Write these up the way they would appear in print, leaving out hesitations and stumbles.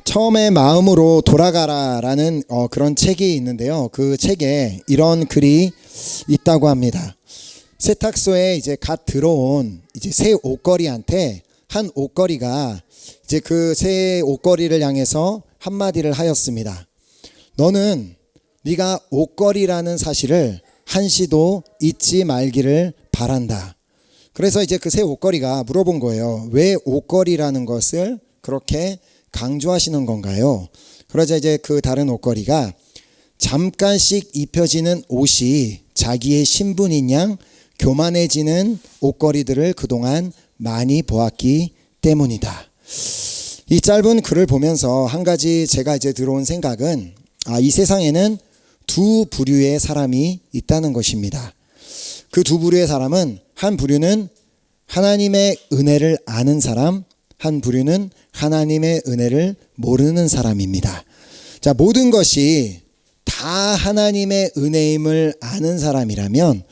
처음에 마음으로 돌아가라라는 그런 책이 있는데요. 그 책에 이런 글이 있다고 합니다. 세탁소에 이제 갓 들어온 이제 새 옷걸이한테 한 옷걸이가 이제 그 새 옷걸이를 향해서 한마디를 하였습니다. 너는 네가 옷걸이라는 사실을 한시도 잊지 말기를 바란다. 그래서 이제 그 새 옷걸이가 물어본 거예요. 왜 옷걸이라는 것을 그렇게 강조하시는 건가요? 그러자 이제 그 다른 옷걸이가 잠깐씩 입혀지는 옷이 자기의 신분인 양 교만해지는 옷걸이들을 그동안 많이 보았기 때문이다. 이 짧은 글을 보면서 한 가지 제가 이제 들어온 생각은 이 세상에는 두 부류의 사람이 있다는 것입니다. 그 두 부류의 사람은 한 부류는 하나님의 은혜를 아는 사람, 한 부류는 하나님의 은혜를 모르는 사람입니다. 자, 모든 것이 다 하나님의 은혜임을 아는 사람이라면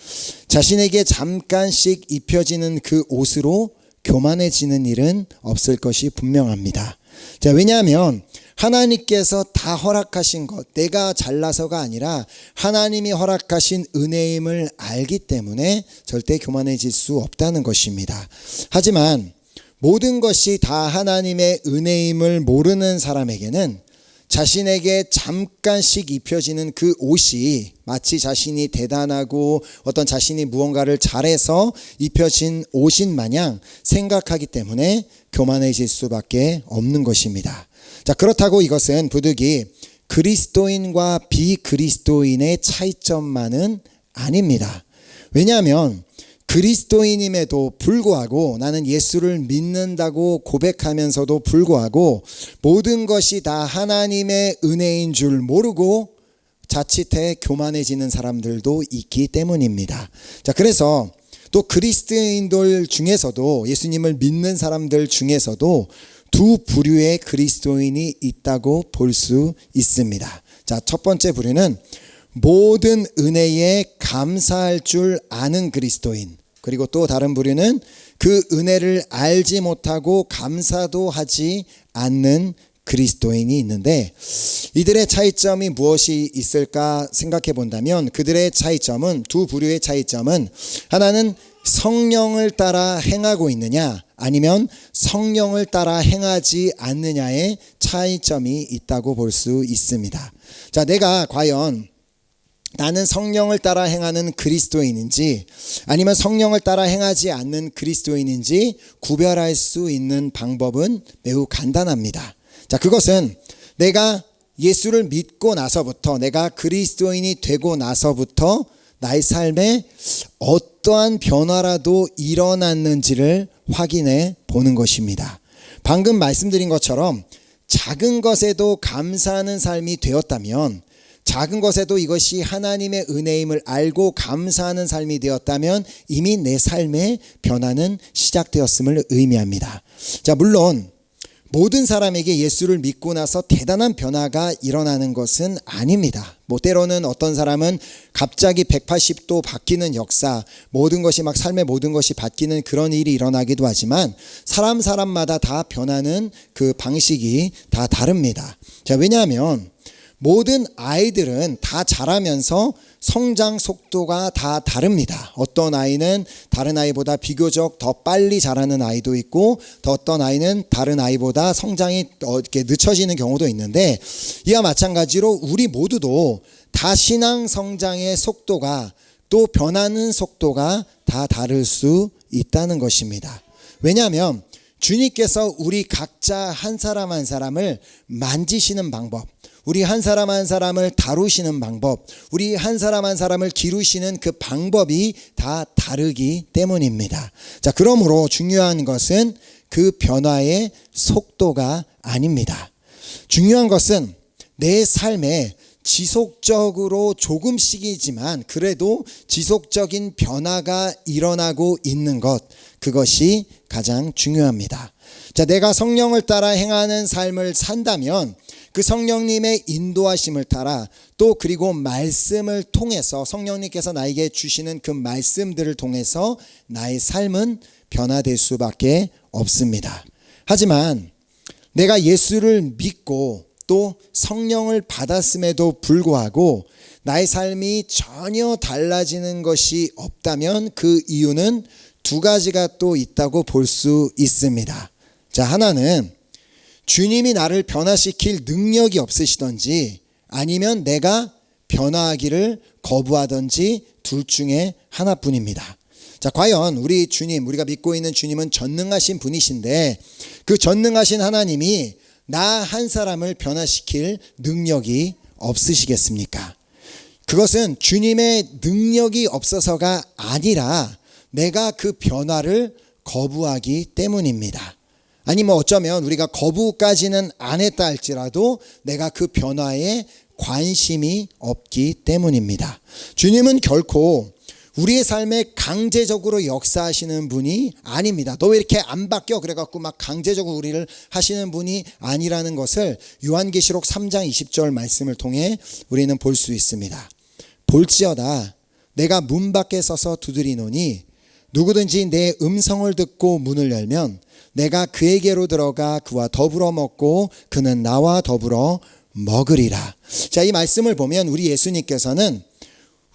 자신에게 잠깐씩 입혀지는 그 옷으로 교만해지는 일은 없을 것이 분명합니다. 자, 왜냐하면 하나님께서 다 허락하신 것, 내가 잘나서가 아니라 하나님이 허락하신 은혜임을 알기 때문에 절대 교만해질 수 없다는 것입니다. 하지만 모든 것이 다 하나님의 은혜임을 모르는 사람에게는 자신에게 잠깐씩 입혀지는 그 옷이 마치 자신이 대단하고 어떤 자신이 무언가를 잘해서 입혀진 옷인 마냥 생각하기 때문에 교만해질 수밖에 없는 것입니다. 자, 그렇다고 이것은 부득이 그리스도인과 비그리스도인의 차이점만은 아닙니다. 왜냐하면 그리스도인임에도 불구하고 나는 예수를 믿는다고 고백하면서도 불구하고 모든 것이 다 하나님의 은혜인 줄 모르고 자칫해 교만해지는 사람들도 있기 때문입니다. 자, 그래서 또 그리스도인들 중에서도 예수님을 믿는 사람들 중에서도 두 부류의 그리스도인이 있다고 볼 수 있습니다. 자, 첫 번째 부류는 모든 은혜에 감사할 줄 아는 그리스도인, 그리고 또 다른 부류는 그 은혜를 알지 못하고 감사도 하지 않는 그리스도인이 있는데 이들의 차이점이 무엇이 있을까 생각해 본다면 그들의 차이점은, 두 부류의 차이점은 하나는 성령을 따라 행하고 있느냐 아니면 성령을 따라 행하지 않느냐의 차이점이 있다고 볼 수 있습니다. 자, 내가 과연 나는 성령을 따라 행하는 그리스도인인지 아니면 성령을 따라 행하지 않는 그리스도인인지 구별할 수 있는 방법은 매우 간단합니다. 자, 그것은 내가 예수를 믿고 나서부터, 내가 그리스도인이 되고 나서부터 나의 삶에 어떠한 변화라도 일어났는지를 확인해 보는 것입니다. 방금 말씀드린 것처럼 작은 것에도 감사하는 삶이 되었다면, 작은 것에도 이것이 하나님의 은혜임을 알고 감사하는 삶이 되었다면 이미 내 삶의 변화는 시작되었음을 의미합니다. 자, 물론 모든 사람에게 예수를 믿고 나서 대단한 변화가 일어나는 것은 아닙니다. 때로는 어떤 사람은 갑자기 180도 바뀌는 역사, 모든 것이 막 삶의 모든 것이 바뀌는 그런 일이 일어나기도 하지만 사람마다 다 변하는 그 방식이 다 다릅니다. 자, 왜냐하면 모든 아이들은 다 자라면서 성장 속도가 다 다릅니다. 어떤 아이는 다른 아이보다 비교적 더 빨리 자라는 아이도 있고 또 어떤 아이는 다른 아이보다 성장이 이렇게 늦춰지는 경우도 있는데 이와 마찬가지로 우리 모두도 다 신앙 성장의 속도가 또 변하는 속도가 다 다를 수 있다는 것입니다. 왜냐하면 주님께서 우리 각자 한 사람 한 사람을 만지시는 방법, 우리 한 사람 한 사람을 다루시는 방법, 우리 한 사람 한 사람을 기르시는 그 방법이 다 다르기 때문입니다. 자, 그러므로 중요한 것은 그 변화의 속도가 아닙니다. 중요한 것은 내 삶에 지속적으로 조금씩이지만 그래도 지속적인 변화가 일어나고 있는 것, 그것이 가장 중요합니다. 자, 내가 성령을 따라 행하는 삶을 산다면 그 성령님의 인도하심을 따라 또 그리고 말씀을 통해서 성령님께서 나에게 주시는 그 말씀들을 통해서 나의 삶은 변화될 수밖에 없습니다. 하지만 내가 예수를 믿고 또 성령을 받았음에도 불구하고 나의 삶이 전혀 달라지는 것이 없다면 그 이유는 두 가지가 또 있다고 볼 수 있습니다. 자, 하나는 주님이 나를 변화시킬 능력이 없으시던지 아니면 내가 변화하기를 거부하던지 둘 중에 하나뿐입니다. 자, 과연 우리 주님, 우리가 믿고 있는 주님은 전능하신 분이신데 그 전능하신 하나님이 나 한 사람을 변화시킬 능력이 없으시겠습니까? 그것은 주님의 능력이 없어서가 아니라 내가 그 변화를 거부하기 때문입니다. 아니 어쩌면 우리가 거부까지는 안 했다 할지라도 내가 그 변화에 관심이 없기 때문입니다. 주님은 결코 우리의 삶에 강제적으로 역사하시는 분이 아닙니다. 너 왜 이렇게 안 바뀌어? 그래갖고 막 강제적으로 우리를 하시는 분이 아니라는 것을 요한계시록 3장 20절 말씀을 통해 우리는 볼 수 있습니다. 볼지어다 내가 문 밖에 서서 두드리노니 누구든지 내 음성을 듣고 문을 열면 내가 그에게로 들어가 그와 더불어 먹고 그는 나와 더불어 먹으리라. 자, 이 말씀을 보면 우리 예수님께서는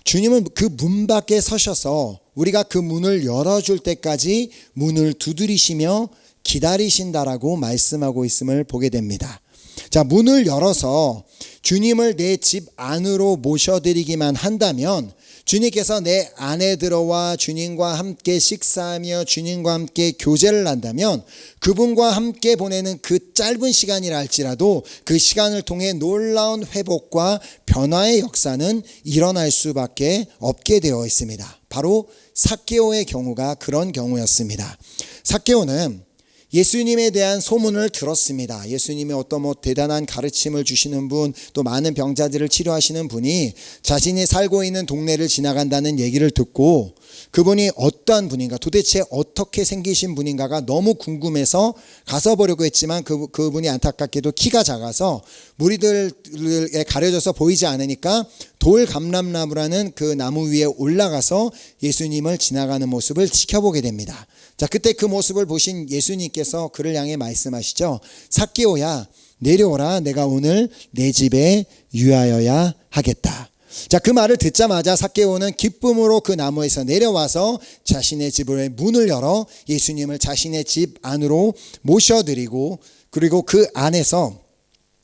주님은 그 문 밖에 서셔서 우리가 그 문을 열어줄 때까지 문을 두드리시며 기다리신다라고 말씀하고 있음을 보게 됩니다. 자, 문을 열어서 주님을 내 집 안으로 모셔드리기만 한다면 주님께서 내 안에 들어와 주님과 함께 식사하며 주님과 함께 교제를 한다면 그분과 함께 보내는 그 짧은 시간이라 할지라도 그 시간을 통해 놀라운 회복과 변화의 역사는 일어날 수밖에 없게 되어 있습니다. 바로 삭개오의 경우가 그런 경우였습니다. 삭개오는 예수님에 대한 소문을 들었습니다. 예수님이 어떤 대단한 가르침을 주시는 분, 또 많은 병자들을 치료하시는 분이 자신이 살고 있는 동네를 지나간다는 얘기를 듣고 그분이 어떠한 분인가, 도대체 어떻게 생기신 분인가가 너무 궁금해서 가서 보려고 했지만 그분이 안타깝게도 키가 작아서 무리들에 가려져서 보이지 않으니까 돌감람나무라는 그 나무 위에 올라가서 예수님을 지나가는 모습을 지켜보게 됩니다. 자, 그때 그 모습을 보신 예수님께서 그를 향해 말씀하시죠. 삭개오야, 내려오라. 내가 오늘 내 집에 유하여야 하겠다. 자, 그 말을 듣자마자 삭개오는 기쁨으로 그 나무에서 내려와서 자신의 집의 문을 열어 예수님을 자신의 집 안으로 모셔드리고 그리고 그 안에서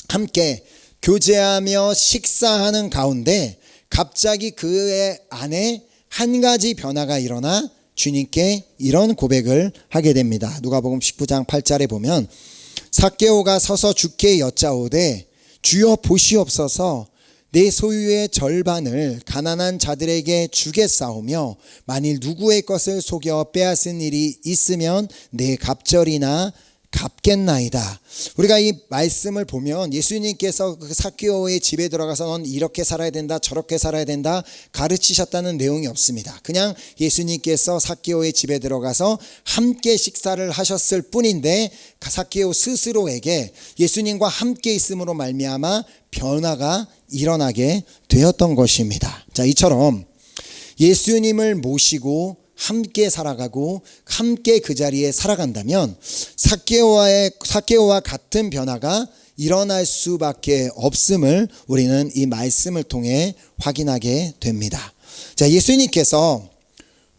함께 교제하며 식사하는 가운데 갑자기 그의 안에 한 가지 변화가 일어나 주님께 이런 고백을 하게 됩니다. 누가복음 19장 8절에 보면 삭개오가 서서 주께 여짜오되 주여 보시옵소서 내 소유의 절반을 가난한 자들에게 주겠사오며 만일 누구의 것을 속여 빼앗은 일이 있으면 내 갑절이나 갚겠나이다. 우리가 이 말씀을 보면 예수님께서 그 삭개오의 집에 들어가서 넌 이렇게 살아야 된다, 저렇게 살아야 된다 가르치셨다는 내용이 없습니다. 그냥 예수님께서 삭개오의 집에 들어가서 함께 식사를 하셨을 뿐인데 삭개오 스스로에게 예수님과 함께 있음으로 말미암아 변화가 일어나게 되었던 것입니다. 자, 이처럼 예수님을 모시고 함께 살아가고 함께 그 자리에 살아간다면 삭개오와 같은 변화가 일어날 수밖에 없음을 우리는 이 말씀을 통해 확인하게 됩니다. 자, 예수님께서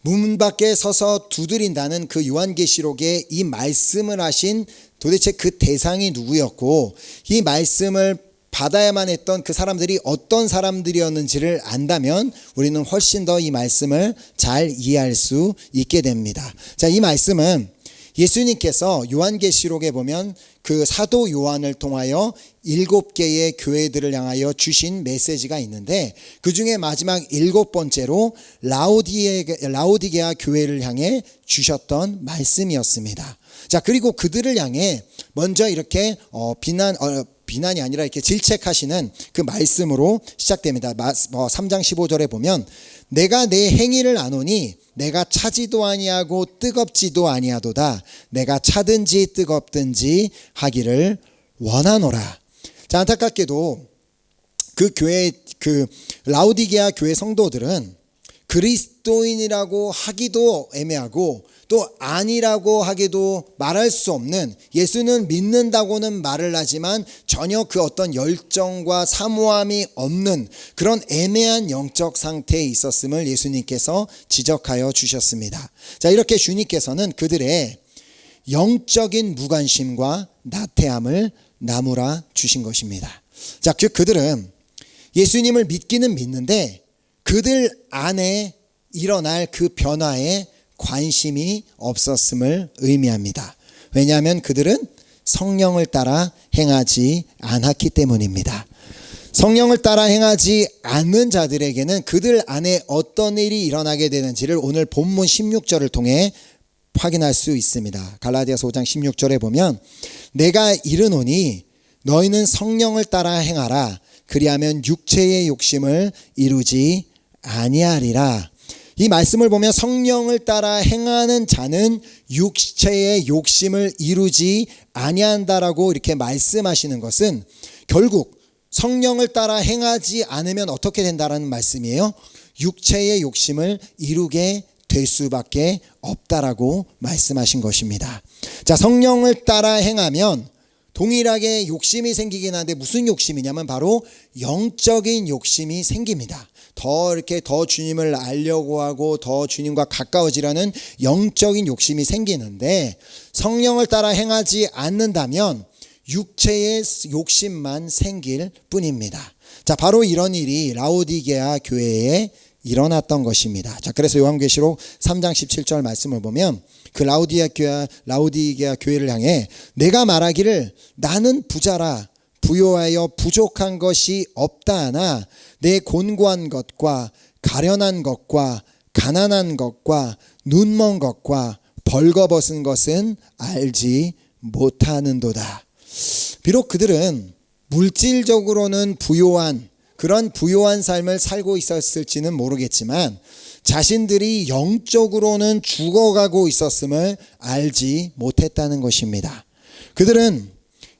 문 밖에 서서 두드린다는 그 요한계시록에 이 말씀을 하신 도대체 그 대상이 누구였고 이 말씀을 받아야만 했던 그 사람들이 어떤 사람들이었는지를 안다면 우리는 훨씬 더 이 말씀을 잘 이해할 수 있게 됩니다. 자, 이 말씀은 예수님께서 요한계시록에 보면 그 사도 요한을 통하여 7개의 교회들을 향하여 주신 메시지가 있는데 그 중에 마지막 7번째로 라오디게아 교회를 향해 주셨던 말씀이었습니다. 자, 그리고 그들을 향해 먼저 이렇게 비난이 아니라 이렇게 질책하시는 그 말씀으로 시작됩니다. 3장 15절에 보면 내가 내 행위를 아노니 내가 차지도 아니하고 뜨겁지도 아니하도다. 내가 차든지 뜨겁든지 하기를 원하노라. 자, 안타깝게도 그 교회 라오디게아 교회 성도들은 그리스도인이라고 하기도 애매하고 또 아니라고 하기도 말할 수 없는, 예수는 믿는다고는 말을 하지만 전혀 그 어떤 열정과 사모함이 없는 그런 애매한 영적 상태에 있었음을 예수님께서 지적하여 주셨습니다. 자, 이렇게 주님께서는 그들의 영적인 무관심과 나태함을 나무라 주신 것입니다. 자, 즉 그들은 예수님을 믿기는 믿는데 그들 안에 일어날 그 변화에 관심이 없었음을 의미합니다. 왜냐하면 그들은 성령을 따라 행하지 않았기 때문입니다. 성령을 따라 행하지 않는 자들에게는 그들 안에 어떤 일이 일어나게 되는지를 오늘 본문 16절을 통해 확인할 수 있습니다. 갈라디아서 5장 16절에 보면 내가 이르노니 너희는 성령을 따라 행하라. 그리하면 육체의 욕심을 이루지 아니하리라. 이 말씀을 보면 성령을 따라 행하는 자는 육체의 욕심을 이루지 아니한다라고 이렇게 말씀하시는 것은 결국 성령을 따라 행하지 않으면 어떻게 된다라는 말씀이에요. 육체의 욕심을 이루게 될 수밖에 없다라고 말씀하신 것입니다. 자, 성령을 따라 행하면 동일하게 욕심이 생기긴 하는데 무슨 욕심이냐면 바로 영적인 욕심이 생깁니다. 더 이렇게 더 주님을 알려고 하고 더 주님과 가까워지려는 영적인 욕심이 생기는데 성령을 따라 행하지 않는다면 육체의 욕심만 생길 뿐입니다. 자, 바로 이런 일이 라오디게아 교회에 일어났던 것입니다. 자, 그래서 요한계시록 3장 17절 말씀을 보면 그 라오디게아 교회를 향해 내가 말하기를 나는 부자라 부요하여 부족한 것이 없다 하나 내 곤고한 것과 가련한 것과 가난한 것과 눈먼 것과 벌거벗은 것은 알지 못하는도다. 비록 그들은 물질적으로는 부요한 그런 부요한 삶을 살고 있었을지는 모르겠지만 자신들이 영적으로는 죽어가고 있었음을 알지 못했다는 것입니다. 그들은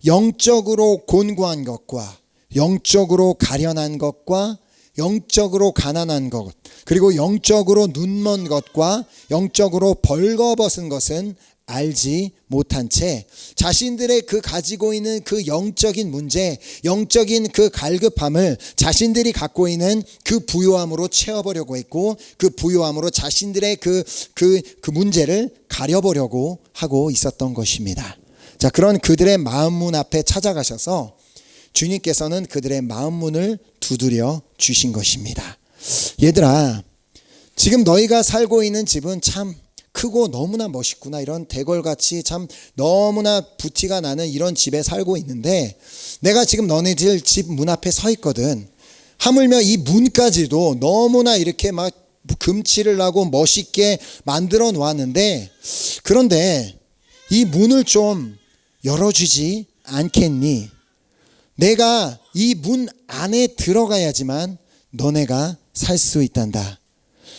영적으로 곤고한 것과 영적으로 가련한 것과 영적으로 가난한 것, 그리고 영적으로 눈먼 것과 영적으로 벌거벗은 것은 알지 못한 채 자신들의 그 가지고 있는 그 영적인 문제, 영적인 그 갈급함을 자신들이 갖고 있는 그 부요함으로 채워보려고 했고 그 부요함으로 자신들의 그 문제를 가려보려고 하고 있었던 것입니다. 자, 그런 그들의 마음문 앞에 찾아가셔서 주님께서는 그들의 마음문을 두드려 주신 것입니다. 얘들아, 지금 너희가 살고 있는 집은 참 크고 너무나 멋있구나. 이런 대궐같이 참 너무나 부티가 나는 이런 집에 살고 있는데 내가 지금 너네들 집 문 앞에 서 있거든. 하물며 이 문까지도 너무나 이렇게 막 금칠을 하고 멋있게 만들어 놓았는데 그런데 이 문을 좀 열어주지 않겠니? 내가 이 문 안에 들어가야지만 너네가 살 수 있단다.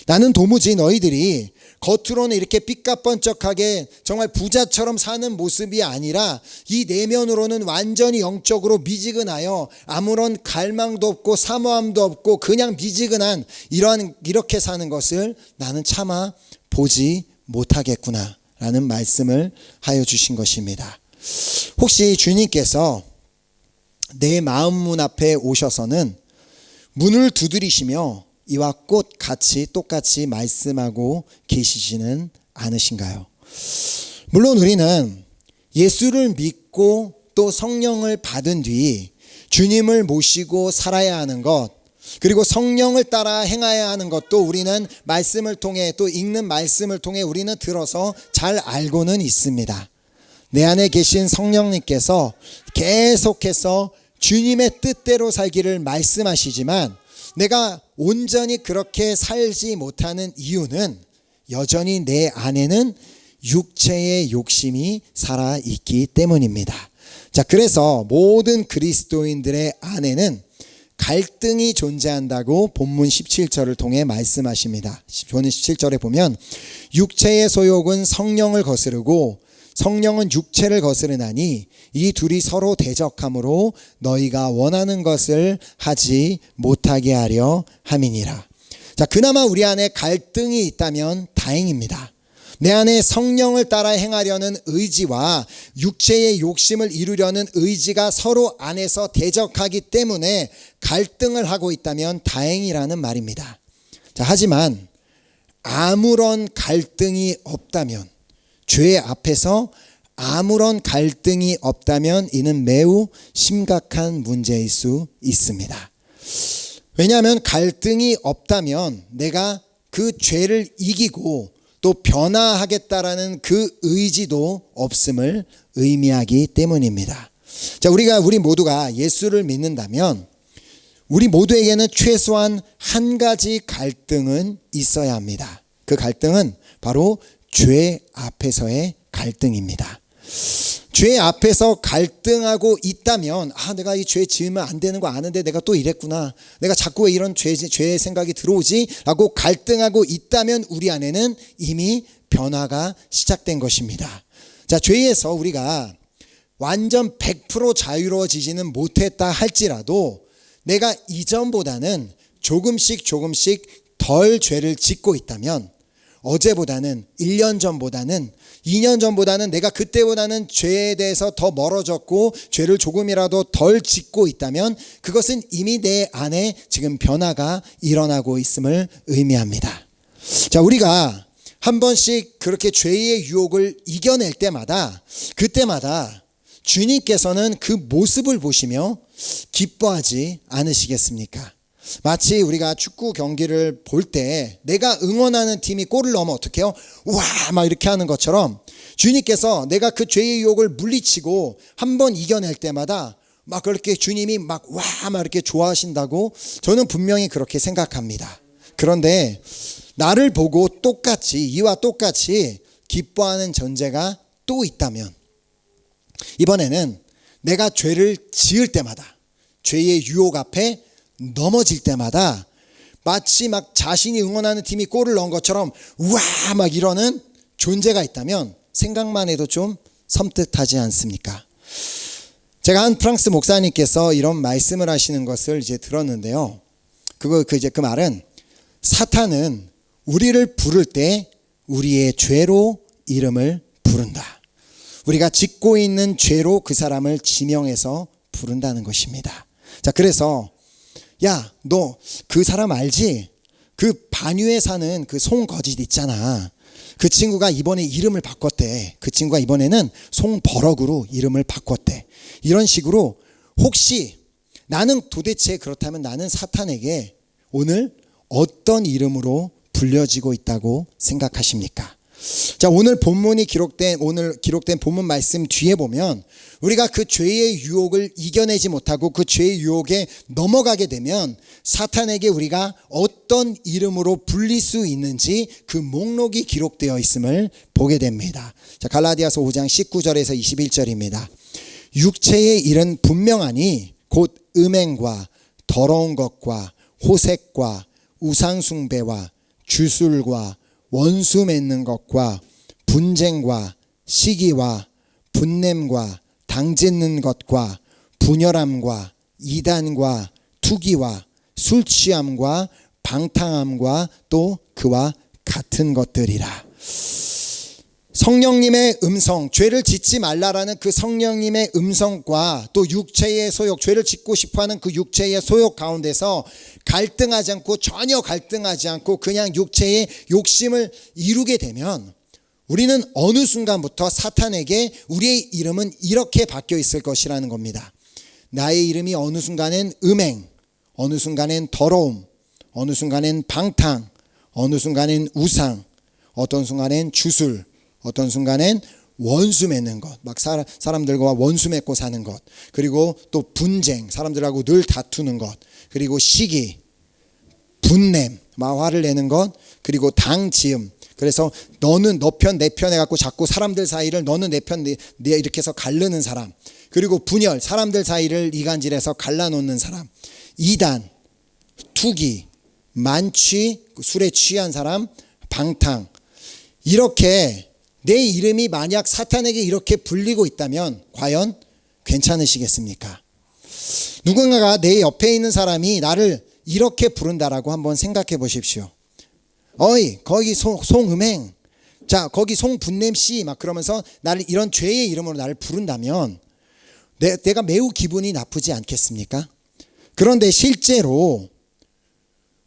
나는 도무지 너희들이 겉으로는 이렇게 삐까뻔쩍하게 정말 부자처럼 사는 모습이 아니라 이 내면으로는 완전히 영적으로 미지근하여 아무런 갈망도 없고 사모함도 없고 그냥 미지근한 이렇게 사는 것을 나는 차마 보지 못하겠구나 라는 말씀을 하여 주신 것입니다. 혹시 주님께서 내 마음 문 앞에 오셔서는 문을 두드리시며 이와 똑같이 말씀하고 계시지는 않으신가요? 물론 우리는 예수를 믿고 또 성령을 받은 뒤 주님을 모시고 살아야 하는 것, 그리고 성령을 따라 행해야 하는 것도 우리는 말씀을 통해 또 읽는 말씀을 통해 우리는 들어서 잘 알고는 있습니다. 내 안에 계신 성령님께서 계속해서 주님의 뜻대로 살기를 말씀하시지만 내가 온전히 그렇게 살지 못하는 이유는 여전히 내 안에는 육체의 욕심이 살아있기 때문입니다. 자, 그래서 모든 그리스도인들의 안에는 갈등이 존재한다고 본문 17절을 통해 말씀하십니다. 본문 17절에 보면 육체의 소욕은 성령을 거스르고 성령은 육체를 거스르나니 이 둘이 서로 대적함으로 너희가 원하는 것을 하지 못하게 하려 함이니라. 자, 그나마 우리 안에 갈등이 있다면 다행입니다. 내 안에 성령을 따라 행하려는 의지와 육체의 욕심을 이루려는 의지가 서로 안에서 대적하기 때문에 갈등을 하고 있다면 다행이라는 말입니다. 자, 하지만 아무런 갈등이 없다면, 죄 앞에서 아무런 갈등이 없다면 이는 매우 심각한 문제일 수 있습니다. 왜냐하면 갈등이 없다면 내가 그 죄를 이기고 또 변화하겠다라는 그 의지도 없음을 의미하기 때문입니다. 자, 우리 모두가 예수를 믿는다면 우리 모두에게는 최소한 한 가지 갈등은 있어야 합니다. 그 갈등은 바로 죄 앞에서의 갈등입니다. 죄 앞에서 갈등하고 있다면 내가 이 죄 지으면 안 되는 거 아는데 내가 또 이랬구나, 내가 자꾸 왜 이런 죄의 생각이 들어오지? 라고 갈등하고 있다면 우리 안에는 이미 변화가 시작된 것입니다. 자, 죄에서 우리가 완전 100% 자유로워지지는 못했다 할지라도 내가 이전보다는 조금씩 덜 죄를 짓고 있다면, 어제보다는 1년 전보다는 2년 전보다는 내가 그때보다는 죄에 대해서 더 멀어졌고 죄를 조금이라도 덜 짓고 있다면 그것은 이미 내 안에 지금 변화가 일어나고 있음을 의미합니다. 자, 우리가 한 번씩 그렇게 죄의 유혹을 이겨낼 때마다, 그때마다 주님께서는 그 모습을 보시며 기뻐하지 않으시겠습니까? 마치 우리가 축구 경기를 볼 때 내가 응원하는 팀이 골을 넣으면 어떻게 해요? 와, 막 이렇게 하는 것처럼 주님께서 내가 그 죄의 유혹을 물리치고 한 번 이겨낼 때마다 막 그렇게 주님이 막 이렇게 좋아하신다고 저는 분명히 그렇게 생각합니다. 그런데 나를 보고 이와 똑같이 기뻐하는 존재가 또 있다면, 이번에는 내가 죄를 지을 때마다, 죄의 유혹 앞에 넘어질 때마다 마치 막 자신이 응원하는 팀이 골을 넣은 것처럼 우와 막 이러는 존재가 있다면 생각만 해도 좀 섬뜩하지 않습니까? 제가 한 프랑스 목사님께서 이런 말씀을 하시는 것을 이제 들었는데요. 그 말은, 사탄은 우리를 부를 때 우리의 죄로 이름을 부른다. 우리가 짓고 있는 죄로 그 사람을 지명해서 부른다는 것입니다. 자, 그래서 야, 너 그 사람 알지? 그 반유에 사는 그 송거짓 있잖아. 그 친구가 이번에 이름을 바꿨대. 그 친구가 이번에는 송버럭으로 이름을 바꿨대. 이런 식으로, 혹시 나는 도대체 그렇다면 나는 사탄에게 오늘 어떤 이름으로 불려지고 있다고 생각하십니까? 자, 오늘 기록된 본문 말씀 뒤에 보면 우리가 그 죄의 유혹을 이겨내지 못하고 그 죄의 유혹에 넘어가게 되면 사탄에게 우리가 어떤 이름으로 불릴 수 있는지 그 목록이 기록되어 있음을 보게 됩니다. 자, 갈라디아서 5장 19절에서 21절입니다. 육체의 일은 분명하니 곧 음행과 더러운 것과 호색과 우상숭배와 주술과 원수 맺는 것과 분쟁과 시기와 분냄과 당짓는 것과 분열함과 이단과 투기와 술취함과 방탕함과 또 그와 같은 것들이라. 성령님의 음성, 죄를 짓지 말라라는 그 성령님의 음성과 또 육체의 소욕, 죄를 짓고 싶어하는 그 육체의 소욕 가운데서 갈등하지 않고, 전혀 갈등하지 않고 그냥 육체의 욕심을 이루게 되면 우리는 어느 순간부터 사탄에게 우리의 이름은 이렇게 바뀌어 있을 것이라는 겁니다. 나의 이름이 어느 순간엔 음행, 어느 순간엔 더러움, 어느 순간엔 방탕, 어느 순간엔 우상, 어떤 순간엔 주술, 어떤 순간엔 원수 맺는 것, 막 사람들과 원수 맺고 사는 것, 그리고 또 분쟁, 사람들하고 늘 다투는 것, 그리고 시기, 분냄, 막 화를 내는 것, 그리고 당지음. 그래서 너는 너 편 내 편 해갖고 자꾸 사람들 사이를 너는 내 편 내 이렇게 해서 가르는 사람, 그리고 분열, 사람들 사이를 이간질해서 갈라놓는 사람, 이단, 투기, 만취, 술에 취한 사람, 방탕. 이렇게 내 이름이 만약 사탄에게 이렇게 불리고 있다면 과연 괜찮으시겠습니까? 누군가가 내 옆에 있는 사람이 나를 이렇게 부른다라고 한번 생각해 보십시오. 어이, 거기 송음행, 자, 거기 송분냄 씨 막 그러면서 나를 이런 죄의 이름으로 나를 부른다면 내가 매우 기분이 나쁘지 않겠습니까? 그런데 실제로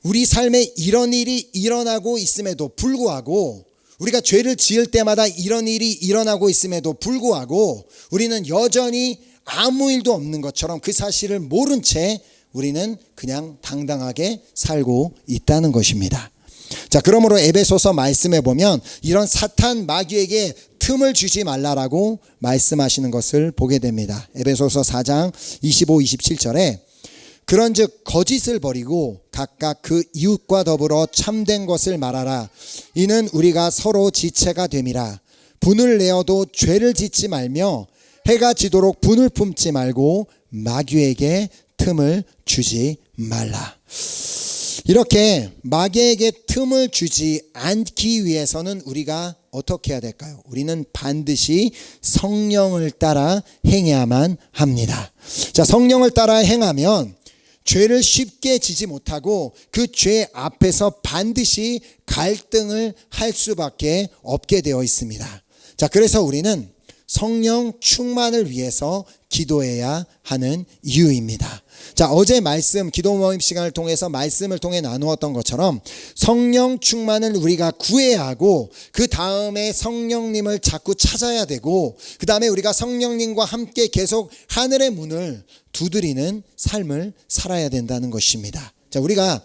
우리 삶에 이런 일이 일어나고 있음에도 불구하고, 우리가 죄를 지을 때마다 이런 일이 일어나고 있음에도 불구하고 우리는 여전히 아무 일도 없는 것처럼 그 사실을 모른 채 우리는 그냥 당당하게 살고 있다는 것입니다. 자, 그러므로 에베소서 말씀에 보면 이런 사탄 마귀에게 틈을 주지 말라라고 말씀하시는 것을 보게 됩니다. 에베소서 4장 25, 27절에 그런즉 거짓을 버리고 각각 그 이웃과 더불어 참된 것을 말하라. 이는 우리가 서로 지체가 됨이라. 분을 내어도 죄를 짓지 말며 해가 지도록 분을 품지 말고 마귀에게 틈을 주지 말라. 이렇게 마귀에게 틈을 주지 않기 위해서는 우리가 어떻게 해야 될까요? 우리는 반드시 성령을 따라 행해야만 합니다. 자, 성령을 따라 행하면 죄를 쉽게 지지 못하고 그 죄 앞에서 반드시 갈등을 할 수밖에 없게 되어 있습니다. 자, 그래서 우리는 성령 충만을 위해서 기도해야 하는 이유입니다. 자, 어제 말씀 기도 모임 시간을 통해서 말씀을 통해 나누었던 것처럼 성령 충만을 우리가 구해야 하고 그 다음에 성령님을 자꾸 찾아야 되고 그 다음에 우리가 성령님과 함께 계속 하늘의 문을 두드리는 삶을 살아야 된다는 것입니다. 자, 우리가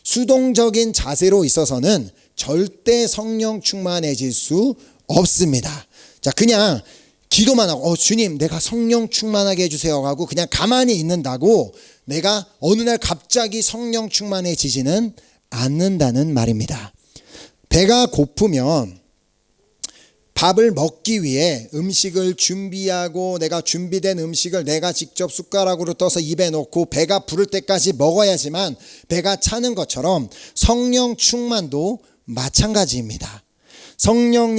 수동적인 자세로 있어서는 절대 성령 충만해질 수 없습니다. 자, 그냥 기도만 하고 주님 내가 성령 충만하게 해주세요 하고 그냥 가만히 있는다고 내가 어느 날 갑자기 성령 충만해지지는 않는다는 말입니다. 배가 고프면 밥을 먹기 위해 음식을 준비하고 내가 준비된 음식을 내가 직접 숟가락으로 떠서 입에 넣고 배가 부를 때까지 먹어야지만 배가 차는 것처럼 성령 충만도 마찬가지입니다. 성령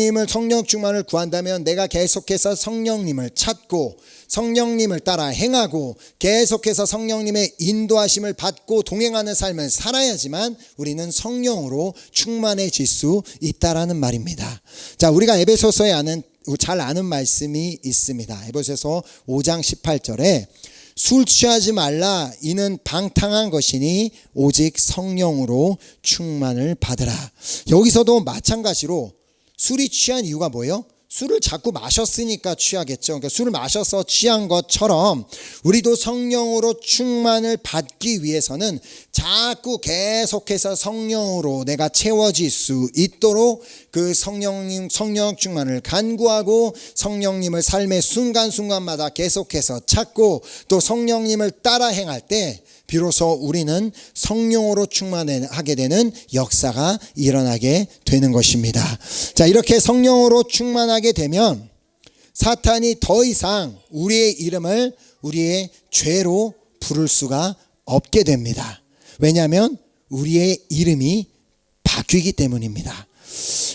충만을 구한다면 내가 계속해서 성령님을 찾고 성령님을 따라 행하고 계속해서 성령님의 인도하심을 받고 동행하는 삶을 살아야지만 우리는 성령으로 충만해질 수 있다라는 말입니다. 자, 우리가 에베소서에 잘 아는 말씀이 있습니다. 에베소서 5장 18절에 술 취하지 말라. 이는 방탕한 것이니 오직 성령으로 충만을 받으라. 여기서도 마찬가지로 술이 취한 이유가 뭐예요? 술을 자꾸 마셨으니까 취하겠죠. 그러니까 술을 마셔서 취한 것처럼 우리도 성령으로 충만을 받기 위해서는 자꾸 계속해서 성령으로 내가 채워질 수 있도록 그 성령 충만을 간구하고 성령님을 삶의 순간순간마다 계속해서 찾고 또 성령님을 따라 행할 때 비로소 우리는 성령으로 충만하게 되는 역사가 일어나게 되는 것입니다. 자, 이렇게 성령으로 충만하게 되면 사탄이 더 이상 우리의 이름을 우리의 죄로 부를 수가 없게 됩니다. 왜냐하면 우리의 이름이 바뀌기 때문입니다.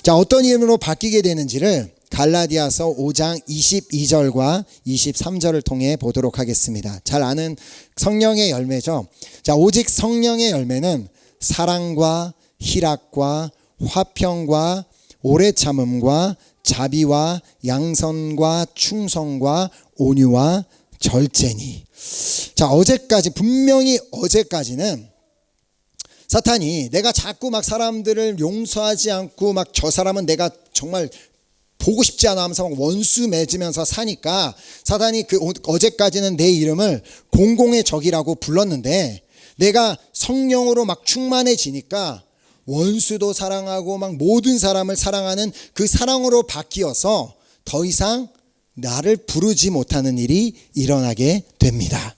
자, 어떤 이름으로 바뀌게 되는지를 갈라디아서 5장 22절과 23절을 통해 보도록 하겠습니다. 잘 아는 성령의 열매죠. 자, 오직 성령의 열매는 사랑과 희락과 화평과 오래 참음과 자비와 양선과 충성과 온유와 절제니. 자, 분명히 어제까지는 사탄이 내가 자꾸 막 사람들을 용서하지 않고 막 저 사람은 내가 정말 보고 싶지 않아 하면서 막 원수 맺으면서 사니까 사탄이 어제까지는 내 이름을 공공의 적이라고 불렀는데 내가 성령으로 막 충만해지니까 원수도 사랑하고 막 모든 사람을 사랑하는 그 사랑으로 바뀌어서 더 이상 나를 부르지 못하는 일이 일어나게 됩니다.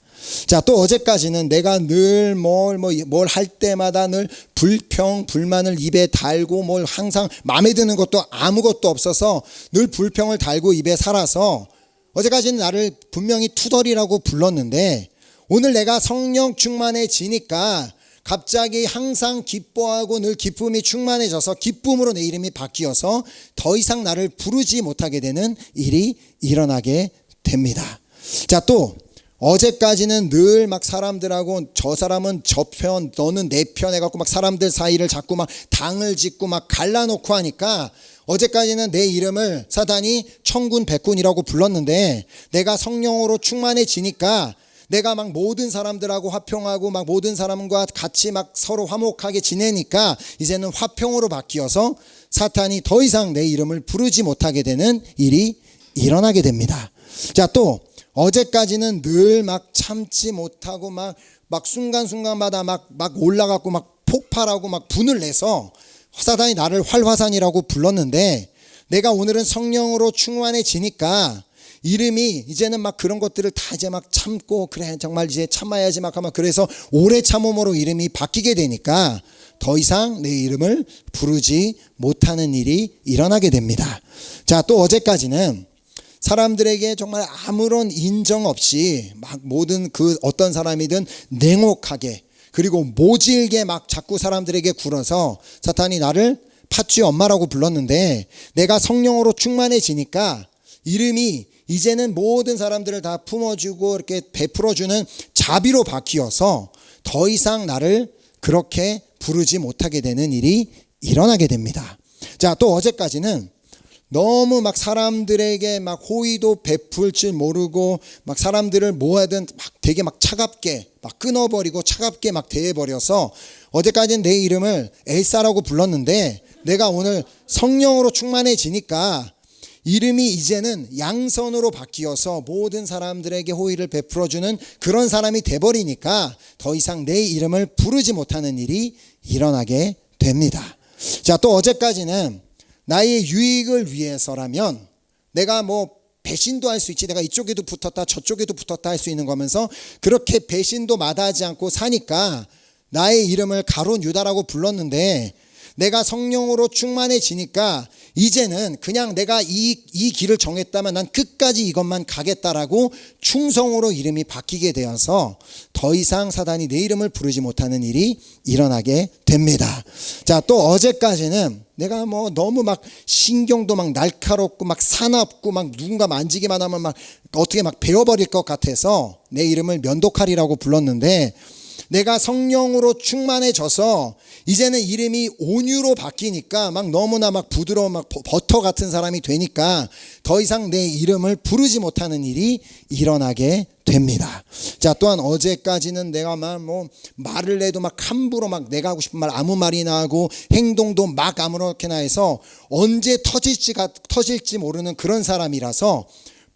자, 또 어제까지는 내가 늘 뭘 할 때마다 늘 불평, 불만을 입에 달고 뭘 항상 마음에 드는 것도 아무것도 없어서 늘 불평을 달고 입에 살아서 어제까지는 나를 분명히 투덜이라고 불렀는데 오늘 내가 성령 충만해지니까 갑자기 항상 기뻐하고 늘 기쁨이 충만해져서 기쁨으로 내 이름이 바뀌어서 더 이상 나를 부르지 못하게 되는 일이 일어나게 됩니다. 자, 또 어제까지는 늘 막 사람들하고 저 사람은 저 편, 너는 내 편 해갖고 막 사람들 사이를 자꾸 막 당을 짓고 막 갈라놓고 하니까 어제까지는 내 이름을 사단이 천군 백군이라고 불렀는데 내가 성령으로 충만해지니까 내가 막 모든 사람들하고 화평하고 막 모든 사람과 같이 막 서로 화목하게 지내니까 이제는 화평으로 바뀌어서 사탄이 더 이상 내 이름을 부르지 못하게 되는 일이 일어나게 됩니다. 자, 또 어제까지는 늘 막 참지 못하고 막 순간순간마다 막 올라가고 막 폭발하고 막 분을 내서 사단이 나를 활화산이라고 불렀는데 내가 오늘은 성령으로 충만해지니까 이름이 이제는 막 그런 것들을 다 이제 막 참고 그래 정말 이제 참아야지 막 하면 그래서 오래 참음으로 이름이 바뀌게 되니까 더 이상 내 이름을 부르지 못하는 일이 일어나게 됩니다. 자, 또 어제까지는 사람들에게 정말 아무런 인정 없이 막 모든 그 어떤 사람이든 냉혹하게 그리고 모질게 막 자꾸 사람들에게 굴어서 사탄이 나를 팥쥐 엄마라고 불렀는데 내가 성령으로 충만해지니까 이름이 이제는 모든 사람들을 다 품어주고 이렇게 베풀어주는 자비로 바뀌어서 더 이상 나를 그렇게 부르지 못하게 되는 일이 일어나게 됩니다. 자, 또 어제까지는 너무 막 사람들에게 막 호의도 베풀 줄 모르고 막 사람들을 뭐하든 막 되게 막 차갑게 막 끊어버리고 차갑게 막 대해버려서 어제까지는 내 이름을 엘사라고 불렀는데 내가 오늘 성령으로 충만해지니까 이름이 이제는 양선으로 바뀌어서 모든 사람들에게 호의를 베풀어주는 그런 사람이 돼버리니까 더 이상 내 이름을 부르지 못하는 일이 일어나게 됩니다. 자, 또 어제까지는 나의 유익을 위해서라면 내가 뭐 배신도 할 수 있지 내가 이쪽에도 붙었다 저쪽에도 붙었다 할 수 있는 거면서 그렇게 배신도 마다하지 않고 사니까 나의 이름을 가룟 유다라고 불렀는데 내가 성령으로 충만해지니까 이제는 그냥 내가 이 길을 정했다면 난 끝까지 이것만 가겠다라고 충성으로 이름이 바뀌게 되어서 더 이상 사단이 내 이름을 부르지 못하는 일이 일어나게 됩니다. 자, 또 어제까지는 내가 뭐 너무 막 신경도 막 날카롭고 막 사납고 막 누군가 만지기만 하면 막 어떻게 막 베어버릴 것 같아서 내 이름을 면도칼이라고 불렀는데 내가 성령으로 충만해져서 이제는 이름이 온유로 바뀌니까 막 너무나 막 부드러운 막 버터 같은 사람이 되니까 더 이상 내 이름을 부르지 못하는 일이 일어나게 됩니다. 자, 또한 어제까지는 내가 막 뭐 말을 해도 막 함부로 막 내가 하고 싶은 말 아무 말이나 하고 행동도 막 아무렇게나 해서 언제 터질지 모르는 그런 사람이라서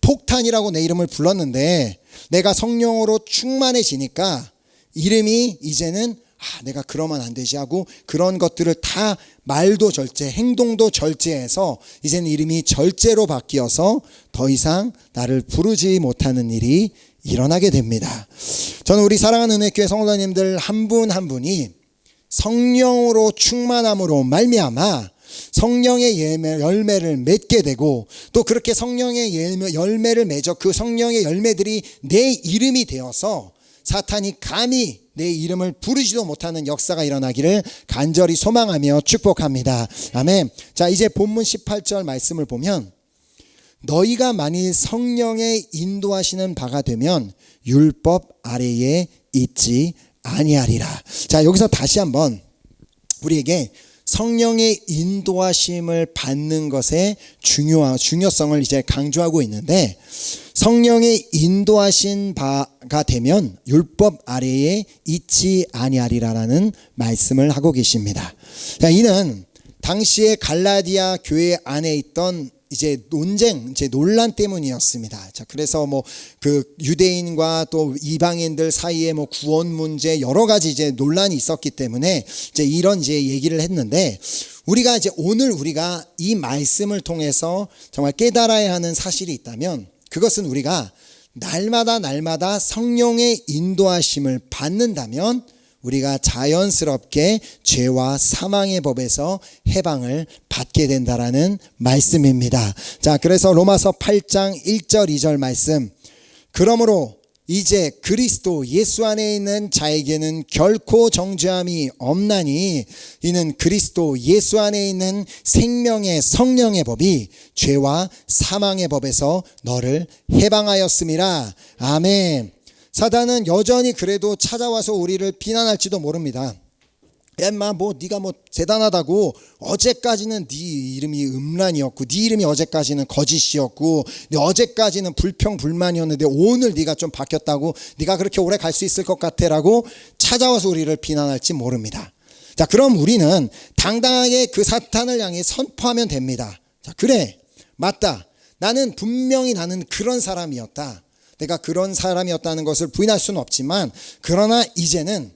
폭탄이라고 내 이름을 불렀는데 내가 성령으로 충만해지니까 이름이 이제는 내가 그러면 안 되지 하고 그런 것들을 다 말도 절제, 행동도 절제해서 이제는 이름이 절제로 바뀌어서 더 이상 나를 부르지 못하는 일이 일어나게 됩니다. 저는 우리 사랑하는 은혜교회 성도님들 한 분 한 분이 성령으로 충만함으로 말미암아 성령의 열매를 맺게 되고 또 그렇게 성령의 열매를 맺어 그 성령의 열매들이 내 이름이 되어서 사탄이 감히 내 이름을 부르지도 못하는 역사가 일어나기를 간절히 소망하며 축복합니다. 아멘. 자, 이제 본문 18절 말씀을 보면 너희가 만일 성령의 인도하시는 바가 되면 율법 아래에 있지 아니하리라. 자, 여기서 다시 한번 우리에게 성령의 인도하심을 받는 것의 중요성을 이제 강조하고 있는데 성령의 인도하신 바가 되면 율법 아래에 있지 아니하리라라는 말씀을 하고 계십니다. 자, 이는 당시에 갈라디아 교회 안에 있던 이제 논란 때문이었습니다. 자, 그래서 뭐 그 유대인과 또 이방인들 사이에 뭐 구원 문제 여러 가지 이제 논란이 있었기 때문에 이제 이런 이제 얘기를 했는데 우리가 이제 오늘 우리가 이 말씀을 통해서 정말 깨달아야 하는 사실이 있다면 그것은 우리가 날마다 성령의 인도하심을 받는다면 우리가 자연스럽게 죄와 사망의 법에서 해방을 받게 된다라는 말씀입니다. 자, 그래서 로마서 8장 1절 2절 말씀. 그러므로 이제 그리스도 예수 안에 있는 자에게는 결코 정죄함이 없나니 이는 그리스도 예수 안에 있는 생명의 성령의 법이 죄와 사망의 법에서 너를 해방하였음이라. 아멘. 사단은 여전히 그래도 찾아와서 우리를 비난할지도 모릅니다. 야 인마 뭐 네가 뭐 대단하다고, 어제까지는 네 이름이 음란이었고 네 이름이 어제까지는 거짓이었고 네 어제까지는 불평불만이었는데 오늘 네가 좀 바뀌었다고, 네가 그렇게 오래 갈 수 있을 것 같아 라고 찾아와서 우리를 비난할지 모릅니다. 자, 그럼 우리는 당당하게 그 사탄을 향해 선포하면 됩니다. 자, 그래 맞다, 나는 분명히 나는 그런 사람이었다, 내가 그런 사람이었다는 것을 부인할 수는 없지만, 그러나 이제는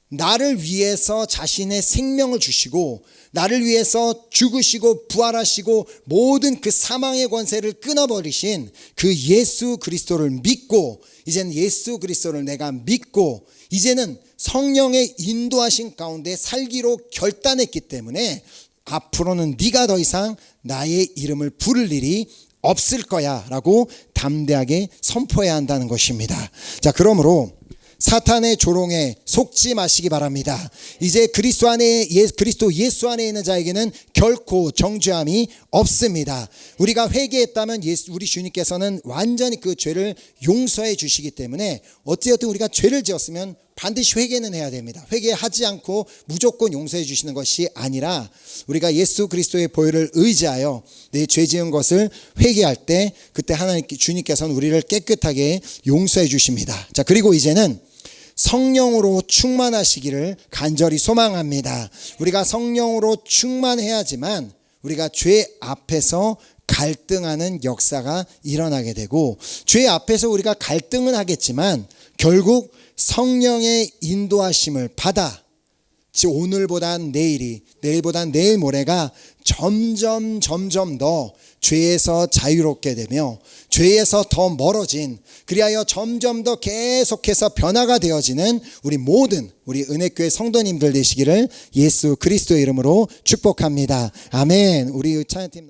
나를 위해서 자신의 생명을 주시고 나를 위해서 죽으시고 부활하시고 모든 그 사망의 권세를 끊어버리신 그 예수 그리스도를 믿고, 이제는 예수 그리스도를 내가 믿고 이제는 성령의 인도하신 가운데 살기로 결단했기 때문에 앞으로는 네가 더 이상 나의 이름을 부를 일이 없을 거야 라고 담대하게 선포해야 한다는 것입니다. 자, 그러므로 사탄의 조롱에 속지 마시기 바랍니다. 이제 그리스도 예수 안에 있는 자에게는 결코 정죄함이 없습니다. 우리가 회개했다면 우리 주님께서는 완전히 그 죄를 용서해 주시기 때문에 어찌됐든 우리가 죄를 지었으면 반드시 회개는 해야 됩니다. 회개하지 않고 무조건 용서해 주시는 것이 아니라 우리가 예수 그리스도의 보혈을 의지하여 내 죄 지은 것을 회개할 때 그때 주님께서는 우리를 깨끗하게 용서해 주십니다. 자, 그리고 이제는 성령으로 충만하시기를 간절히 소망합니다. 우리가 성령으로 충만해야지만 우리가 죄 앞에서 갈등하는 역사가 일어나게 되고, 죄 앞에서 우리가 갈등은 하겠지만 결국 성령의 인도하심을 받아 오늘보단 내일이, 내일보단 내일 모레가 점점 더 죄에서 자유롭게 되며 죄에서 더 멀어진, 그리하여 점점 더 계속해서 변화가 되어지는 우리 모든 우리 은혜교회 성도님들 되시기를 예수 그리스도의 이름으로 축복합니다. 아멘. 우리 찬양팀